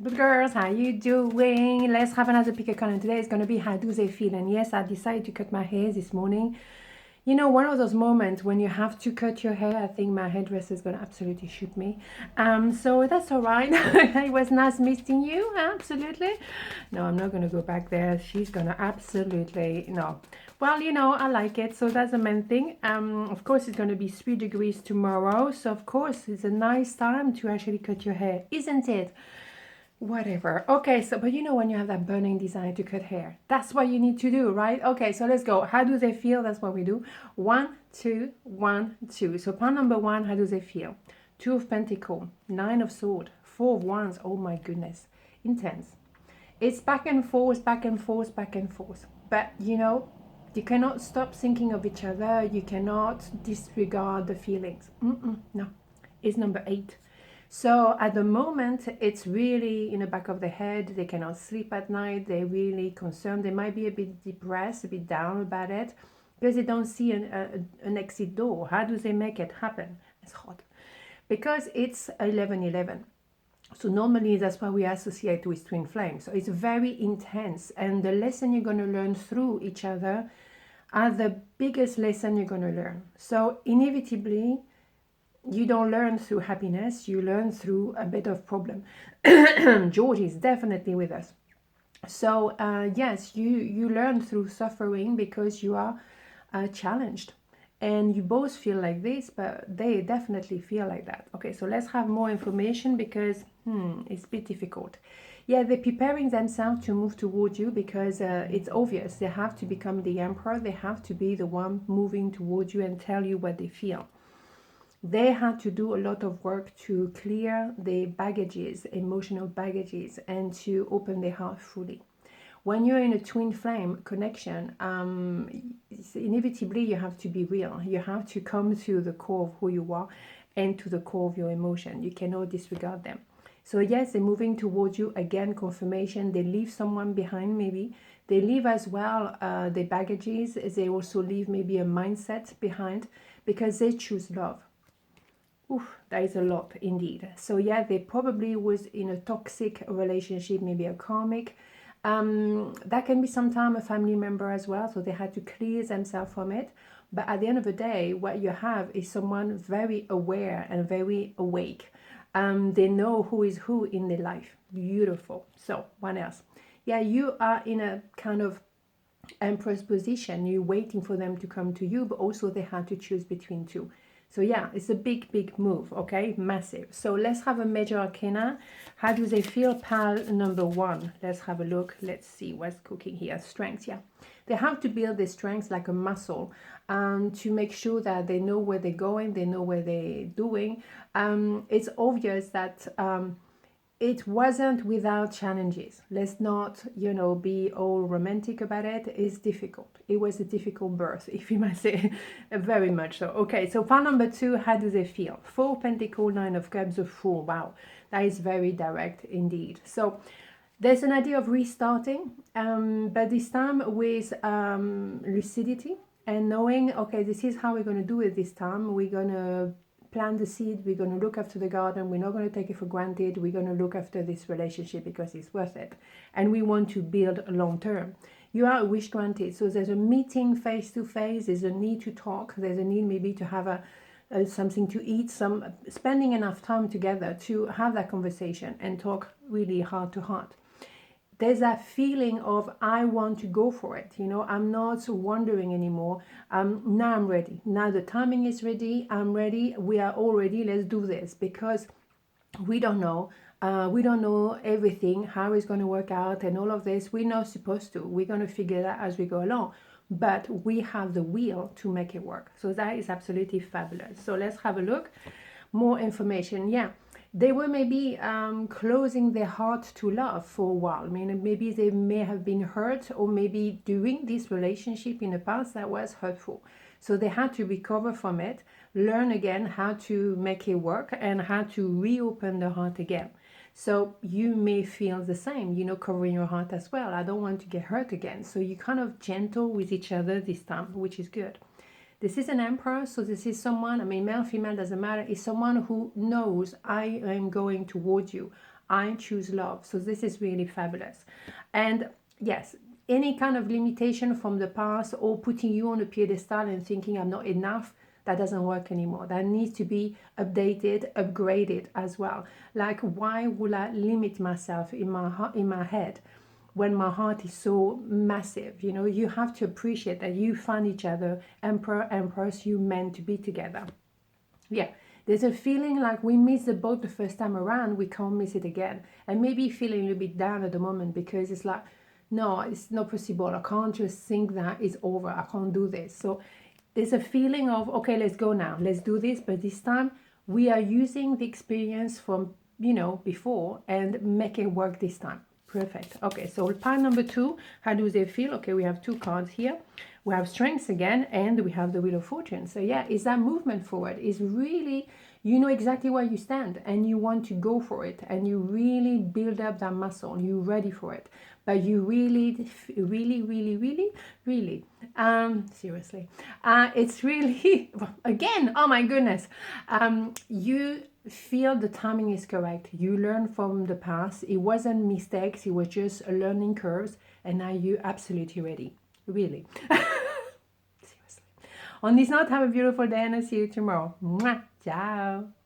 Good girls, how you doing? Let's have another pick a card, and today is going to be how do they feel. And yes, I decided to cut my hair this morning. You know, one of those moments when you have to cut your hair, I think my hairdresser is going to absolutely shoot me. So that's all right. It was nice meeting you, absolutely. No, I'm not going to go back there. She's going to absolutely, no. Well, you know, I like it, so that's the main thing. Of course, it's going to be 3 degrees tomorrow, so of course, it's a nice time to actually cut your hair, isn't it? Whatever. Okay, so but you know when you have that burning desire to cut hair, that's what you need to do, right? Okay, so let's go. How do they feel? That's what we do. 1, 2, 1, 2. So part number 1, how do they feel? 2 of Pentacles, 9 of Swords, 4 of Wands. Oh my goodness, intense. It's back and forth, back and forth, back and forth. But you know, you cannot stop thinking of each other. You cannot disregard the feelings. No, it's number 8. So at the moment, it's really in the back of the head. They cannot sleep at night. They're really concerned. They might be a bit depressed, a bit down about it because they don't see an exit door. How do they make it happen? It's hot. Because it's 11:11. So normally that's why we associate with twin flames. So it's very intense. And the lesson you're going to learn through each other are the biggest lesson you're going to learn. So inevitably, you don't learn through happiness, you learn through a bit of problem. George is definitely with us. So yes, you learn through suffering because you are challenged. And you both feel like this, but they definitely feel like that. Okay, so let's have more information because it's a bit difficult. Yeah, they're preparing themselves to move towards you because it's obvious. They have to become the emperor. They have to be the one moving towards you and tell you what they feel. They had to do a lot of work to clear the baggages, emotional baggages, and to open their heart fully. When you're in a twin flame connection, inevitably you have to be real. You have to come to the core of who you are and to the core of your emotion. You cannot disregard them. So yes, they're moving towards you. Again, confirmation. They leave someone behind maybe. They leave as well their baggages. They also leave maybe a mindset behind because they choose love. Oof, that is a lot indeed. So yeah, they probably was in a toxic relationship, maybe a karmic. That can be sometimes a family member as well, so they had to clear themselves from it. But at the end of the day, what you have is someone very aware and very awake. They know who is who in their life. Beautiful. So, what else? Yeah, you are in a kind of empress position. You're waiting for them to come to you, but also they had to choose between two. So yeah, it's a big move, okay? Massive. So let's have a major arcana. How do they feel? Pile number 1. Let's have a look. Let's see what's cooking here. Strength, yeah. They have to build their strength like a muscle to make sure that they know where they're going, they know where they're doing. It's obvious that it wasn't without challenges. Let's not, you know, be all romantic about it. It's difficult. It was a difficult birth, if you might say, very much so. Okay, so part number 2, how do they feel? 4 Pentacles, 9 of Cups, a Fool. Wow, that is very direct indeed. So there's an idea of restarting, but this time with lucidity and knowing, okay, this is how we're going to do it this time. We're going to plant the seed, we're going to look after the garden, we're not going to take it for granted, we're going to look after this relationship because it's worth it. And we want to build long term. You are a wish granted, so there's a meeting face to face, there's a need to talk, there's a need maybe to have something to eat, spending enough time together to have that conversation and talk really heart to heart. There's that feeling of I want to go for it, you know, I'm not wondering anymore. Now I'm ready. Now the timing is ready. I'm ready. We are all ready. Let's do this because we don't know. We don't know everything, how it's going to work out and all of this. We're not supposed to. We're going to figure that as we go along. But we have the will to make it work. So that is absolutely fabulous. So let's have a look. More information. Yeah. They were maybe closing their heart to love for a while. I mean, maybe they may have been hurt, or maybe during this relationship in the past that was hurtful. So they had to recover from it, learn again how to make it work and how to reopen the heart again. So you may feel the same, you know, covering your heart as well. I don't want to get hurt again. So you're kind of gentle with each other this time, which is good. This is an emperor, so this is someone, I mean, male, female, doesn't matter. It's someone who knows I am going towards you. I choose love. So this is really fabulous. And yes, any kind of limitation from the past or putting you on a pedestal and thinking I'm not enough, that doesn't work anymore. That needs to be updated, upgraded as well. Like, why would I limit myself in my head when my heart is so massive? You know, you have to appreciate that you find each other, emperor, empress, you meant to be together. Yeah, there's a feeling like we missed the boat the first time around, we can't miss it again. And maybe feeling a little bit down at the moment because it's like, no, it's not possible. I can't just think that it's over. I can't do this. So there's a feeling of, okay, let's go now. Let's do this. But this time we are using the experience from, you know, before and make it work this time. Perfect. Okay, so pile number 2, how do they feel? Okay, we have 2 cards here. We have strengths again, and we have the Wheel of Fortune. So yeah, is that movement forward? Is really, you know exactly where you stand and you want to go for it, and you really build up that muscle. You're ready for it, but you really, seriously, it's really, again, oh my goodness, you feel the timing is correct. You learn from the past. It wasn't mistakes. It was just a learning curves, and now you're absolutely ready. Really. Seriously. On this note, have a beautiful day, and I'll see you tomorrow. Mwah. Ciao.